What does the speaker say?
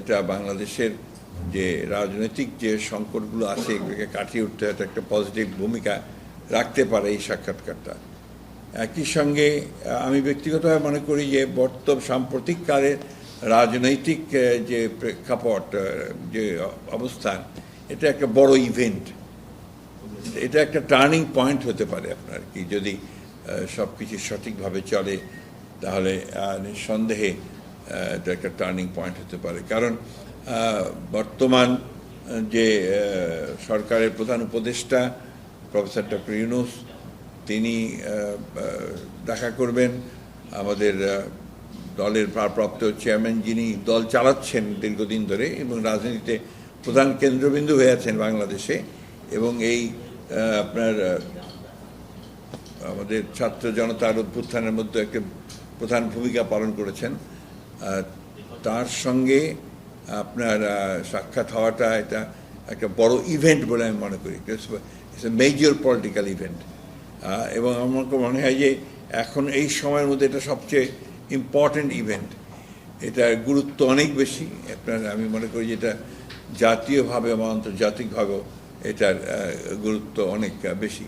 এটা বাংলাদেশের যে রাজনৈতিক যে সংকটগুলো আছে এগুলোকে কাটিয়ে উঠতে একটা পজিটিভ ভূমিকা রাখতে পারে এই সাক্ষাৎকারটা। একই সঙ্গে আমি ব্যক্তিগতভাবে মনে করি যে সাম্প্রতিককালের রাজনৈতিক যে প্রেক্ষাপট, যে অবস্থান, এটা একটা বড় ইভেন্ট, এটা একটা টার্নিং পয়েন্ট হতে পারে আপনার কি, যদি সব কিছু সঠিকভাবে চলে তাহলে নিঃসন্দেহে এটা একটা টার্নিং পয়েন্ট হতে পারে। কারণ বর্তমান যে সরকারের প্রধান উপদেষ্টা প্রফেসর ডক্টর ইউনূস, তিনি দেখা করবেন আমাদের দলের ভারপ্রাপ্ত চেয়ারম্যান, যিনি দল চালাচ্ছেন দীর্ঘদিন ধরে এবং রাজনীতিতে প্রধান কেন্দ্রবিন্দু হয়ে আছেন বাংলাদেশে, এবং এই আপনার আমাদের ছাত্র জনতার অভ্যুত্থানের মধ্যে একটা প্রধান ভূমিকা পালন করেছেন। তার সঙ্গে আপনার সাক্ষাৎ হওয়াটা এটা একটা বড় ইভেন্ট বলে আমি মনে করি। It's a major political event, এবং আমার মনে হয় যে এখন এই সময়ের মধ্যে এটা সবচেয়ে ইম্পর্টেন্ট ইভেন্ট। এটার গুরুত্ব অনেক বেশি। আপনার আমি মনে করি যে এটা জাতীয়ভাবে বা আন্তর্জাতিকভাবেও এটার গুরুত্ব অনেক বেশি।